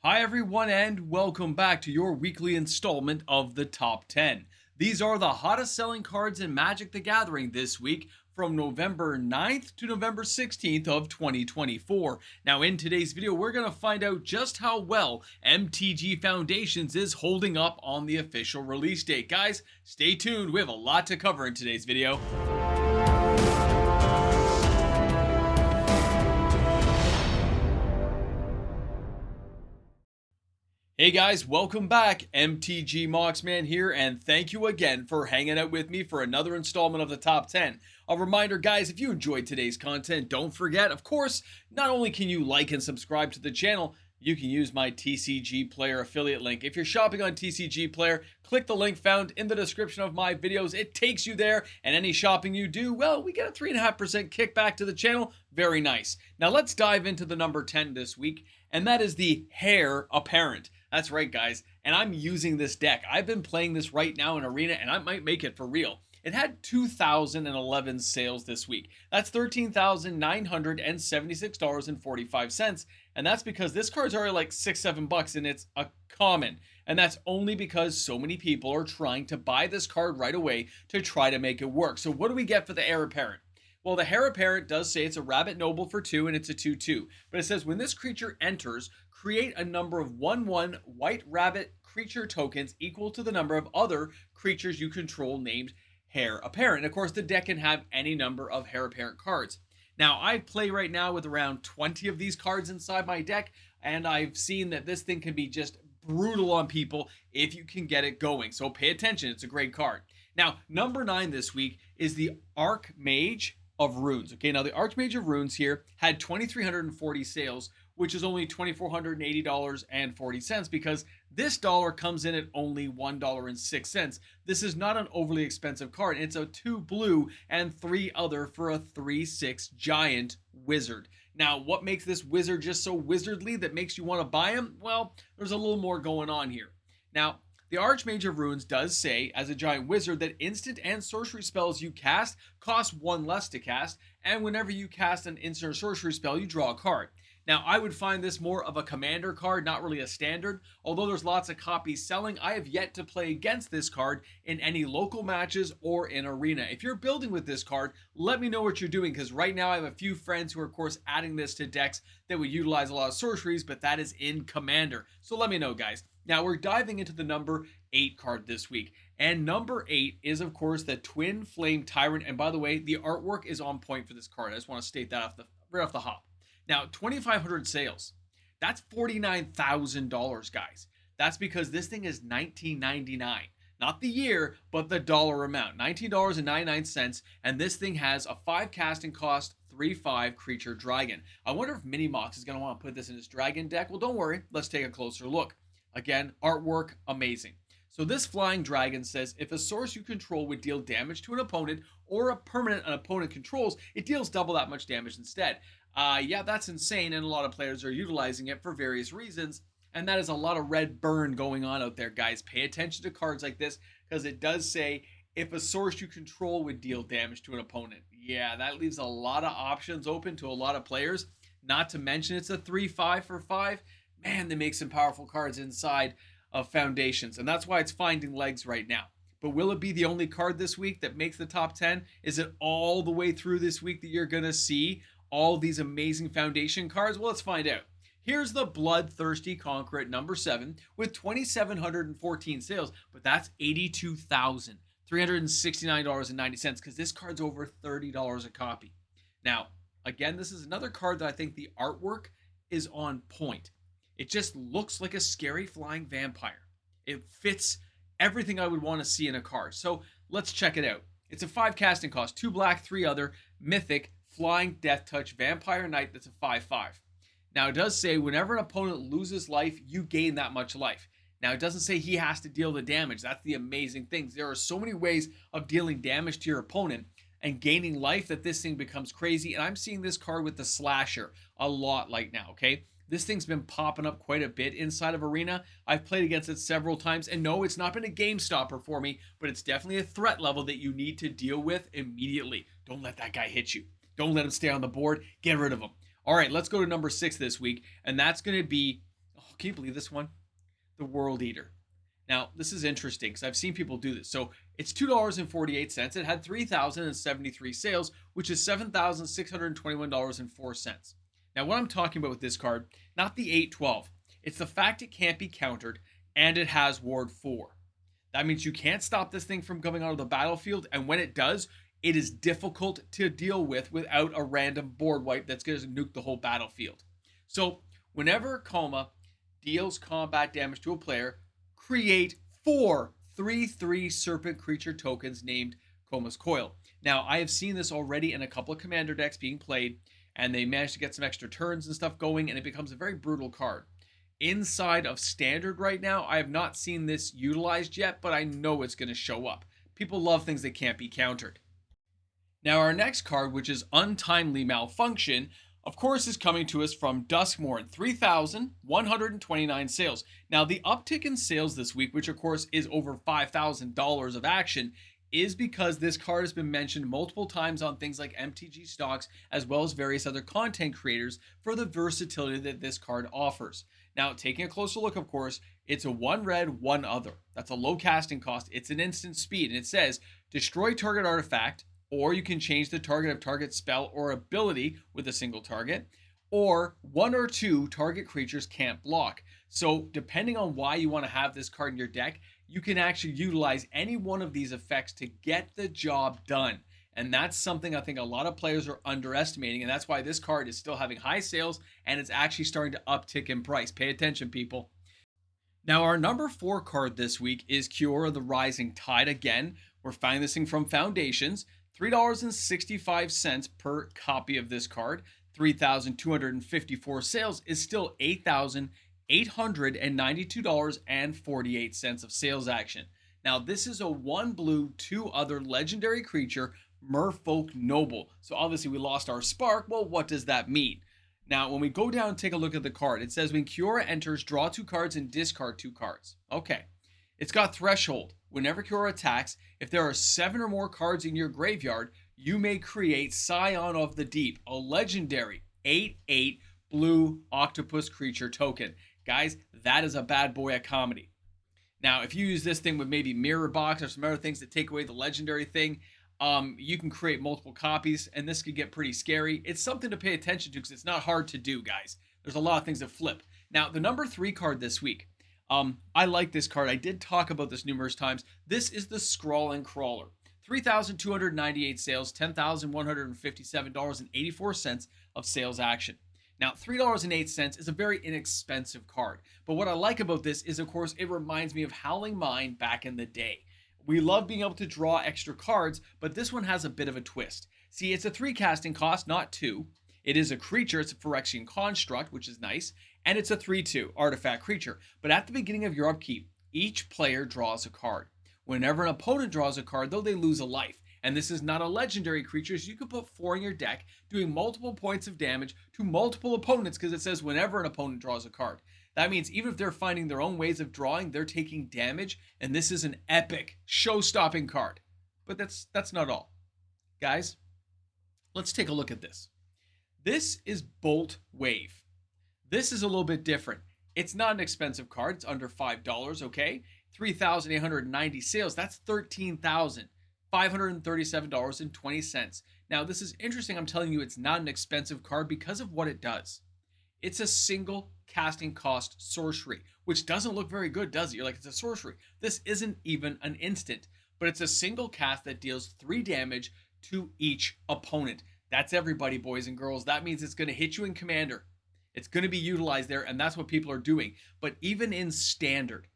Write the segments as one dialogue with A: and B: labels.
A: Hi, everyone, and welcome back to your weekly installment of the Top 10. These are the hottest selling cards in Magic the Gathering this week from November 9th to November 16th of 2024. Now, in today's video, we're going to find out just how well MTG Foundations is holding up on the official release date. Guys, stay tuned. We have a lot to cover in today's video. Hey guys, welcome back. MTG Moxman here, and thank you again for hanging out with me for another installment of the Top 10. A reminder, guys, if you enjoyed today's content, don't forget, of course, not only can you like and subscribe to the channel, you can use my TCG Player affiliate link. If you're shopping on TCG Player, click the link found in the description of my videos. It takes you there, and any shopping you do, well, we get a 3.5% kickback to the channel. Very nice. Now let's dive into the number 10 this week, and that is the Heir Apparent. That's right, guys, and I'm using this deck. I've been playing this right now in Arena, and I might make it for real. It had 2,011 sales this week. That's $13,976.45, and that's because this card's already like $6-7, and it's a common. And that's only because so many people are trying to buy this card right away to try to make it work. So what do we get for the Heir Apparent? Well, the Heir Apparent does say it's a Rabbit Noble for 2 and it's a 2/2. But it says when this creature enters, create a number of 1/1 white rabbit creature tokens equal to the number of other creatures you control named Heir Apparent. And of course, the deck can have any number of Heir Apparent cards. Now, I play right now with around 20 of these cards inside my deck, and I've seen that this thing can be just brutal on people if you can get it going. So pay attention, it's a great card. Now, number 9 this week is the Archmage of Runes. Okay, now the Archmage of Runes here had 2,340 sales, which is only $2,480.40 because this dollar comes in at only $1.06. This is not an overly expensive card. It's a 2 blue and 3 other for a 3/6 giant wizard. Now, what makes this wizard just so wizardly that makes you want to buy him? Well, there's a little more going on here. Now, the Archmage of Runes does say, as a giant wizard, that instant and sorcery spells you cast cost 1 less to cast, and whenever you cast an instant or sorcery spell, you draw a card. Now, I would find this more of a commander card, not really a standard. Although there's lots of copies selling, I have yet to play against this card in any local matches or in Arena. If you're building with this card, let me know what you're doing, because right now I have a few friends who are, of course, adding this to decks that would utilize a lot of sorceries, but that is in commander. So let me know, guys. Now, we're diving into the number 8 card this week. And number 8 is, of course, the Twinflame Tyrant. And by the way, the artwork is on point for this card. I just want to state that right off the hop. Now, 2,500 sales. That's $49,000, guys. That's because this thing is $19.99. Not the year, but the dollar amount. $19.99. And this thing has a 5 casting cost, 3/5 creature dragon. I wonder if Minimox is going to want to put this in his dragon deck. Well, don't worry. Let's take a closer look. Again, artwork, amazing. So this flying dragon says if a source you control would deal damage to an opponent or a permanent an opponent controls, it deals double that much damage instead. Yeah, that's insane, and a lot of players are utilizing it for various reasons, and that is a lot of red burn going on out there, guys. Pay attention to cards like this, because it does say if a source you control would deal damage to an opponent. Yeah, that leaves a lot of options open to a lot of players, not to mention it's a 3/5 for 5. Man, they make some powerful cards inside of Foundations, and that's why it's finding legs right now. But will it be the only card this week that makes the top 10? Is it all the way through this week that you're going to see all these amazing Foundation cards? Well, let's find out. Here's the Bloodthirsty Conqueror at number 7 with 2,714 sales, but that's $82,369.90 because this card's over $30 a copy. Now, again, this is another card that I think the artwork is on point. It just looks like a scary flying vampire. It fits everything I would want to see in a card. So let's check it out. It's a 5 casting cost, 2 black, 3 other, mythic, flying death touch vampire knight that's a 5/5. Now it does say whenever an opponent loses life, you gain that much life. Now it doesn't say he has to deal the damage. That's the amazing thing. There are so many ways of dealing damage to your opponent and gaining life that this thing becomes crazy. And I'm seeing this card with the slasher a lot right now, okay? This thing's been popping up quite a bit inside of Arena. I've played against it several times, and no, it's not been a game stopper for me, but it's definitely a threat level that you need to deal with immediately. Don't let that guy hit you. Don't let him stay on the board. Get rid of him. All right, let's go to number 6 this week, and that's going to be, oh can you believe this one? The World Eater. Now, this is interesting because I've seen people do this. So it's $2.48. It had 3,073 sales, which is $7,621.04. Now, what I'm talking about with this card, not the 812, it's the fact it can't be countered and it has Ward 4. That means you can't stop this thing from coming out of the battlefield, and when it does, it is difficult to deal with without a random board wipe that's going to nuke the whole battlefield. So whenever Coma deals combat damage to a player, create 4 3/3 serpent creature tokens named Coma's Coil. Now, I have seen this already in a couple of commander decks being played, and they managed to get some extra turns and stuff going, and it becomes a very brutal card. Inside of Standard right now, I have not seen this utilized yet, but I know it's going to show up. People love things that can't be countered. Now, our next card, which is Untimely Malfunction, of course, is coming to us from Duskmourn, 3,129 sales. Now, the uptick in sales this week, which of course is over $5,000 of action, is because this card has been mentioned multiple times on things like MTG stocks, as well as various other content creators, for the versatility that this card offers. Now, taking a closer look, of course, it's a 1 red, 1 other. That's a low casting cost. It's an instant speed, and it says, destroy target artifact, or you can change the target of target spell or ability with a single target, or 1 or 2 target creatures can't block. So depending on why you want to have this card in your deck, you can actually utilize any one of these effects to get the job done. And that's something I think a lot of players are underestimating, and that's why this card is still having high sales and it's actually starting to uptick in price. Pay attention, people. Now, our number 4 card this week is Kiora the Rising Tide. Again, we're finding this thing from Foundations. $3.65 per copy of this card. 3,254 sales is still $8,892.48 of sales action. Now, this is a 1 blue, 2 other legendary creature, Merfolk Noble. So obviously we lost our Spark. Well, what does that mean? Now, when we go down and take a look at the card, it says when Kiora enters, draw 2 cards and discard 2 cards. Okay. It's got Threshold. Whenever Kiora attacks, if there are 7 or more cards in your graveyard, you may create Scion of the Deep, a legendary 8/8 blue octopus creature token. Guys, that is a bad boy of comedy. Now, if you use this thing with maybe Mirror Box or some other things that take away the legendary thing, you can create multiple copies, and this could get pretty scary. It's something to pay attention to because it's not hard to do, guys. There's a lot of things that flip. Now, the number 3 card this week. I like this card. I did talk about this numerous times. This is the Scrawl Crawler. 3,298 sales, $10,157.84 of sales action. Now, $3.08 is a very inexpensive card. But what I like about this is, of course, it reminds me of Howling Mine back in the day. We love being able to draw extra cards, but this one has a bit of a twist. See, it's a 3 casting cost, not 2. It is a creature. It's a Phyrexian Construct, which is nice. And it's a 3/2 artifact creature. But at the beginning of your upkeep, each player draws a card. Whenever an opponent draws a card, though, they lose a life. And this is not a legendary creature, so you can put 4 in your deck, doing multiple points of damage to multiple opponents, because it says whenever an opponent draws a card. That means even if they're finding their own ways of drawing, they're taking damage, and this is an epic, show-stopping card. But that's not all. Guys, let's take a look at this. This is Bolt Wave. This is a little bit different. It's not an expensive card. It's under $5, okay? 3,890 sales. That's $13,537.20. Now, this is interesting. I'm telling you, it's not an expensive card because of what it does. It's a single casting cost sorcery, which doesn't look very good, does it? You're like, it's a sorcery. This isn't even an instant, but it's a single cast that deals 3 damage to each opponent. That's everybody, boys and girls. That means it's going to hit you in Commander. It's going to be utilized there, and that's what people are doing. But even in Standard,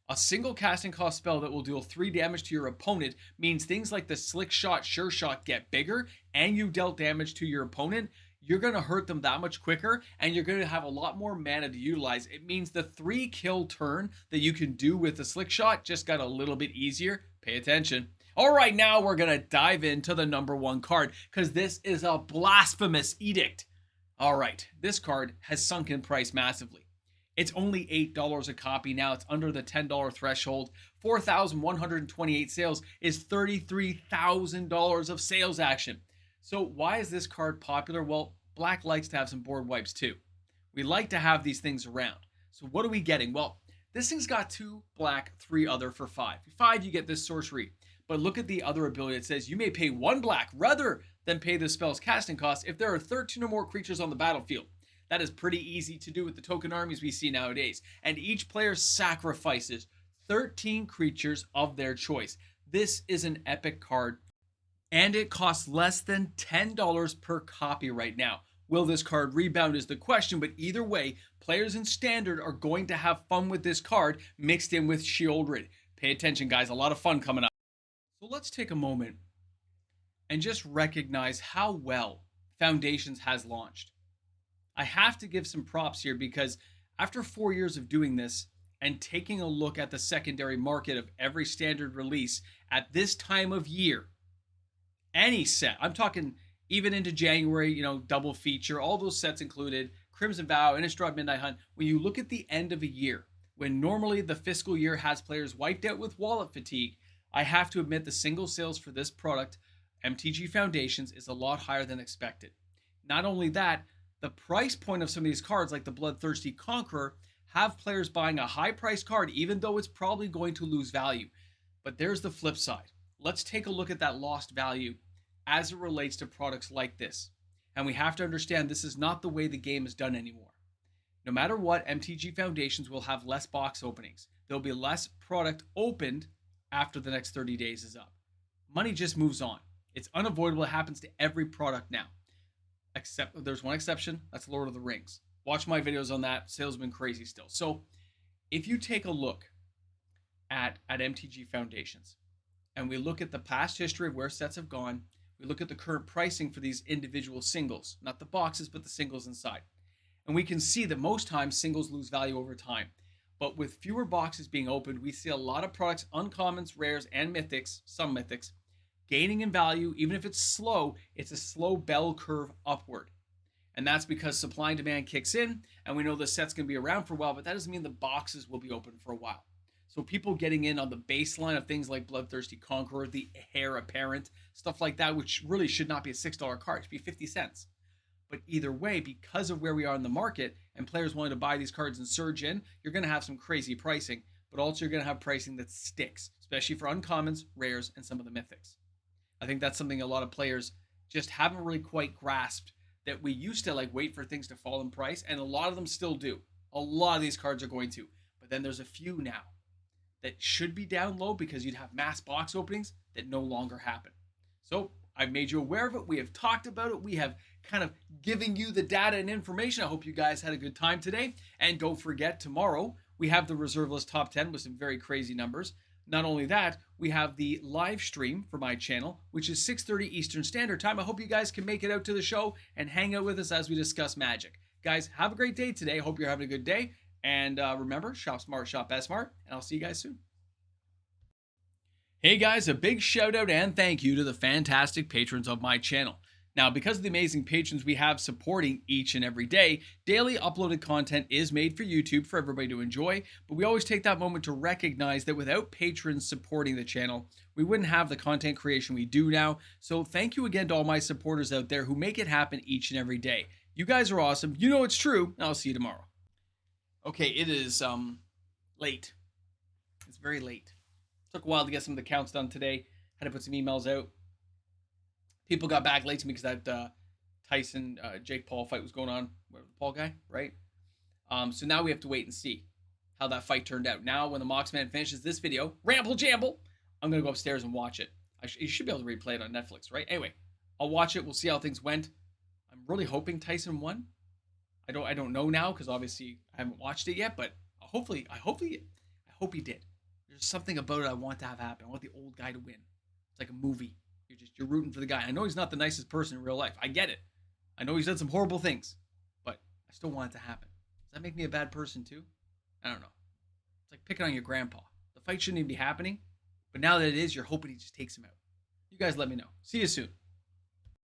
A: a single casting cost spell that will deal 3 damage to your opponent means things like the Slick Shot, Sure Shot get bigger, and you dealt damage to your opponent. You're going to hurt them that much quicker, and you're going to have a lot more mana to utilize. It means the 3 kill turn that you can do with the Slick Shot just got a little bit easier. Pay attention. All right, now we're going to dive into the number 1 card, because this is a Blasphemous Edict. All right, this card has sunk in price massively. It's only $8 a copy now. It's under the $10 threshold. 4,128 sales is $33,000 of sales action. So why is this card popular? Well, Black likes to have some board wipes too. We like to have these things around. So what are we getting? Well, this thing's got 2 black, 3 other for 5. 5, you get this sorcery. But look at the other ability. It says you may pay 1 black rather than pay the spell's casting cost if there are 13 or more creatures on the battlefield. That is pretty easy to do with the token armies we see nowadays. And each player sacrifices 13 creatures of their choice. This is an epic card, and it costs less than $10 per copy right now. Will this card rebound is the question, but either way, players in Standard are going to have fun with this card mixed in with Shieldred. Pay attention, guys. A lot of fun coming up. So let's take a moment and just recognize how well Foundations has launched. I have to give some props here because after 4 years of doing this and taking a look at the secondary market of every Standard release at this time of year, any set, I'm talking even into January, double feature, all those sets included, Crimson Vow, Innistrad Midnight Hunt, when you look at the end of a year, when normally the fiscal year has players wiped out with wallet fatigue, I have to admit the single sales for this product, MTG Foundations, is a lot higher than expected. Not only that, the price point of some of these cards, like the Bloodthirsty Conqueror, have players buying a high-priced card, even though it's probably going to lose value. But there's the flip side. Let's take a look at that lost value as it relates to products like this. And we have to understand this is not the way the game is done anymore. No matter what, MTG Foundations will have less box openings. There'll be less product opened after the next 30 days is up. Money just moves on. It's unavoidable. It happens to every product now. Except there's one exception. That's Lord of the Rings. Watch my videos on that. Sales have been crazy still. So if you take a look at MTG Foundations and we look at the past history of where sets have gone, we look at the current pricing for these individual singles, not the boxes, but the singles inside. And we can see that most times singles lose value over time. But with fewer boxes being opened, we see a lot of products, uncommons, rares, and mythics, some mythics, gaining in value. Even if it's a slow bell curve upward. And that's because supply and demand kicks in, and we know the set's going to be around for a while, but that doesn't mean the boxes will be open for a while. So people getting in on the baseline of things like Bloodthirsty Conqueror, the Heir Apparent, stuff like that, which really should not be a $6 card, it should be 50 cents. But either way, because of where we are in the market and players wanting to buy these cards and surge in, you're going to have some crazy pricing, but also you're going to have pricing that sticks, especially for uncommons, rares, and some of the mythics. I think that's something a lot of players just haven't really quite grasped, that we used to wait for things to fall in price, and a lot of them still do. A lot of these cards are going to, but then there's a few now that should be down low because you'd have mass box openings that no longer happen. So I've made you aware of it. We have talked about it. We have kind of given you the data and information. I hope you guys had a good time today. And don't forget, tomorrow we have the reserve list top 10 with some very crazy numbers. Not only that, we have the live stream for my channel, which is 6:30 Eastern Standard Time. I hope you guys can make it out to the show and hang out with us as we discuss Magic. Guys, have a great day today. Hope you're having a good day. And remember, shop smart, shop as smart, and I'll see you guys soon. Hey guys, a big shout out and thank you to the fantastic patrons of my channel. Now, because of the amazing patrons we have supporting each and every day, daily uploaded content is made for YouTube for everybody to enjoy, but we always take that moment to recognize that without patrons supporting the channel, we wouldn't have the content creation we do now. So thank you again to all my supporters out there who make it happen each and every day. You guys are awesome. You know it's true, and I'll see you tomorrow. Okay, it is late. It's very late. Took a while to get some of the counts done today. Had to put some emails out. People got back late to me because that Tyson Jake Paul fight was going on. The Paul guy, right? So now we have to wait and see how that fight turned out. Now, when the Moxman finishes this video, ramble jamble, I'm gonna go upstairs and watch it. You should be able to replay it on Netflix, right? Anyway, I'll watch it. We'll see how things went. I'm really hoping Tyson won. I don't know now because obviously I haven't watched it yet, but I hope he did. There's something about it I want to have happen. I want the old guy to win. It's like a movie. You're rooting for the guy. I know he's not the nicest person in real life. I get it. I know he's done some horrible things, but I still want it to happen. Does that make me a bad person too? I don't know. It's like picking on your grandpa. The fight shouldn't even be happening, but now that it is, you're hoping he just takes him out. You guys let me know. See you soon.